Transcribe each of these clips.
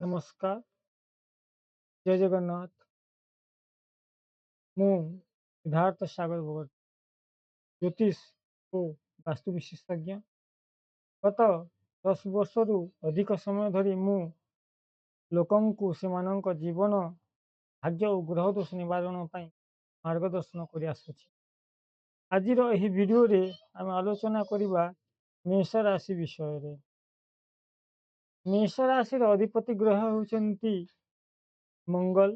ନମସ୍କାର, ଜୟ ଜଗନ୍ନାଥ। ମୁଁ ସିଦ୍ଧାର୍ଥ ସାଗର ଭଗତ, ଜ୍ୟୋତିଷ ଓ ବାସ୍ତୁ ବିଶେଷଜ୍ଞ। ଗତ 10 ବର୍ଷରୁ ଅଧିକ ସମୟ ଧରି ମୁଁ ଲୋକଙ୍କୁ ସେମାନଙ୍କ ଜୀବନ, ଭାଗ୍ୟ ଓ ଗ୍ରହ ଦୋଷ ନିବାରଣ ପାଇଁ ମାର୍ଗଦର୍ଶନ କରି ଆସୁଛି। ଆଜିର ଏହି ଭିଡ଼ିଓରେ ଆମେ ଆଲୋଚନା କରିବା ମେଷ ରାଶି ବିଷୟରେ। ମେଷ ରାଶିର ଅଧିପତି ଗ୍ରହ ହେଉଛନ୍ତି ମଙ୍ଗଳ।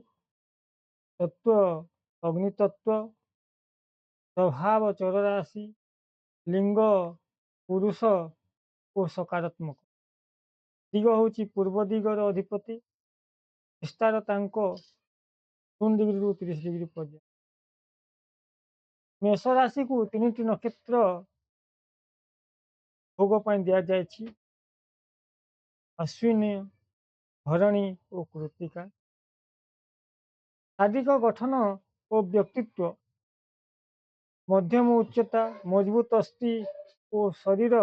ତତ୍ଵ ଅଗ୍ନି ତତ୍ଵ, ସ୍ୱଭାବ ଚର ରାଶି, ଲିଙ୍ଗ ପୁରୁଷ ଓ ସକାରାତ୍ମକ। ଦିଗ ହେଉଛି ପୂର୍ବ ଦିଗର ଅଧିପତି। ବିସ୍ତାର ତାଙ୍କ 0 ଡିଗ୍ରୀରୁ 30 ଡିଗ୍ରୀ ପର୍ଯ୍ୟନ୍ତ। ମେଷ ରାଶିକୁ 3ଟି ନକ୍ଷତ୍ର ଭୋଗ ପାଇଁ ଦିଆଯାଇଛି: ଅଶ୍ୱିନୀ, ଭରଣୀ ଓ କୃତ୍ତିକା। ଶାରୀରିକ ଗଠନ ଓ ବ୍ୟକ୍ତିତ୍ୱ: ମଧ୍ୟମ ଉଚ୍ଚତା, ମଜବୁତ ଅସ୍ଥି ଓ ଶରୀର,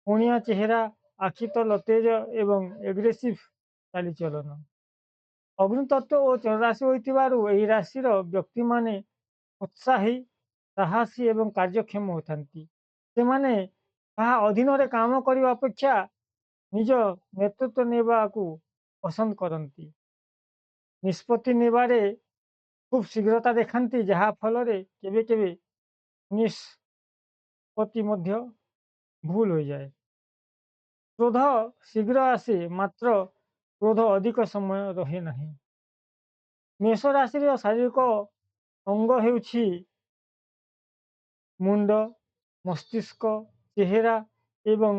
କୋଣିଆ ଚେହେରା, ଆଖି ତଳ ତେଜ ଏବଂ ଏଗ୍ରେସିଭ୍ ଚାଲିଚଳନ। ଅଗ୍ନିତତ୍ତ୍ୱ ଓ ଚରରାଶି ହୋଇଥିବାରୁ ଏହି ରାଶିର ବ୍ୟକ୍ତିମାନେ ଉତ୍ସାହୀ, ସାହସୀ ଏବଂ କାର୍ଯ୍ୟକ୍ଷମ ହୋଇଥାନ୍ତି। ସେମାନେ କାହା ଅଧୀନରେ କାମ କରିବା ଅପେକ୍ଷା ନିଜ ନେତୃତ୍ୱ ନେବାକୁ ପସନ୍ଦ କରନ୍ତି। ନିଷ୍ପତ୍ତି ନେବାରେ ଖୁବ୍ ଶୀଘ୍ରତା ଦେଖାନ୍ତି, ଯାହା ଫଳରେ କେବେ କେବେ ନିଷ୍ପତ୍ତି ମଧ୍ୟ ଭୁଲ ହୋଇଯାଏ। କ୍ରୋଧ ଶୀଘ୍ର ଆସେ, ମାତ୍ର କ୍ରୋଧ ଅଧିକ ସମୟ ରହେ ନାହିଁ। ମେଷ ରାଶିର ଶାରୀରିକ ଅଙ୍ଗ ହେଉଛି ମୁଣ୍ଡ, ମସ୍ତିଷ୍କ, ଚେହେରା ଏବଂ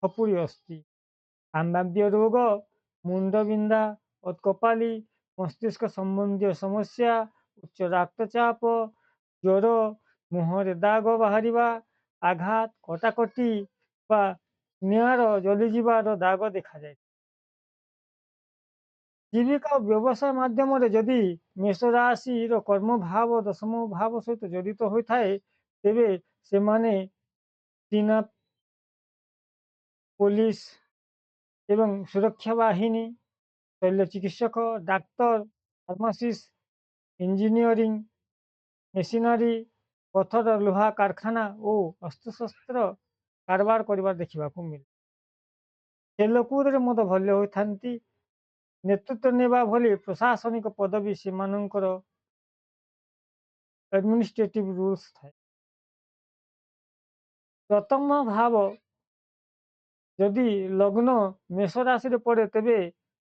ଖପୁରି ଅସ୍ଥି। ସମ୍ଭାବ୍ୟ ରୋଗ: ମୁଣ୍ଡବିନ୍ଧା, ଅତକପାଲି, ମସ୍ତିଷ୍କ ସମ୍ବନ୍ଧୀୟ ସମସ୍ୟା, ଉଚ୍ଚ ରକ୍ତଚାପ, ଜ୍ୱର, ମୁହଁରେ ଦାଗ ବାହାରିବା, ଆଘାତ, କଟାକଟି ବା ନିଆଁର ଜଳିଯିବାର ଦାଗ ଦେଖାଯାଏ। ଜୀବିକା ଓ ବ୍ୟବସାୟ ମାଧ୍ୟମରେ ଯଦି ମେଷ ରାଶିର କର୍ମ ଭାବ ଦଶମ ଭାବ ସହିତ ଜଡ଼ିତ ହୋଇଥାଏ, ତେବେ ସେମାନେ ସେନା, ପୋଲିସ ଏବଂ ସୁରକ୍ଷା ବାହିନୀ, ଶଲ୍ୟ ଚିକିତ୍ସକ, ଡାକ୍ତର, ଫାର୍ମାସିଷ୍ଟ, ଇଞ୍ଜିନିୟରିଂ, ମେସିନାରୀ, ପଥର ଲୁହା କାରଖାନା ଓ ଅସ୍ତ୍ରଶସ୍ତ୍ର କାରବାର କରିବାର ଦେଖିବାକୁ ମିଳେ। ଖେଳକୁଦରେ ମଧ୍ୟ ଭଲ ହୋଇଥାନ୍ତି। ନେତୃତ୍ୱ ନେବା ଭଳି ପ୍ରଶାସନିକ ପଦବୀ ସେମାନଙ୍କର ଆଡମିନିଷ୍ଟ୍ରେଟିଭ ରୁଲ୍ସ ଥାଏ। ପ୍ରଥମ ଭାବ ଯଦି ଲଗ୍ନ ମେଷ ରାଶିରେ ପଡ଼େ, ତେବେ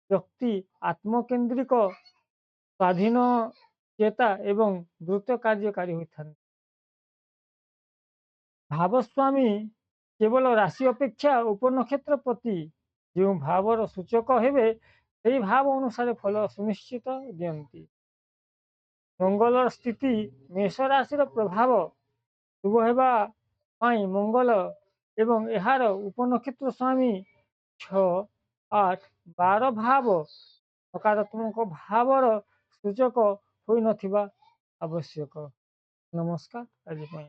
ବ୍ୟକ୍ତି ଆତ୍ମକେନ୍ଦ୍ରିକ, ସ୍ୱାଧୀନଚେତା ଏବଂ ଦ୍ରୁତ କାର୍ଯ୍ୟକାରୀ ହୋଇଥାନ୍ତି। ଭାବସ୍ୱାମୀ କେବଳ ରାଶି ଅପେକ୍ଷା ଉପନକ୍ଷତ୍ର ପ୍ରତି ଯେଉଁ ଭାବର ସୂଚକ ହେବେ, ସେହି ଭାବ ଅନୁସାରେ ଫଳ ସୁନିଶ୍ଚିତ ଦିଅନ୍ତି। ମଙ୍ଗଳର ସ୍ଥିତି: ମେଷ ରାଶିର ପ୍ରଭାବ ଶୁଭ ହେବା ପାଇଁ ମଙ୍ଗଳ ଏବଂ ଏହାର ଉପନକ୍ଷତ୍ର ସ୍ୱାମୀ 6, 8, 12 ଭାବ ସକାରାତ୍ମକ ଭାବର ସୂଚକ ହୋଇନଥିବା ଆବଶ୍ୟକ। ନମସ୍କାର, ଆଜି ପାଇଁ।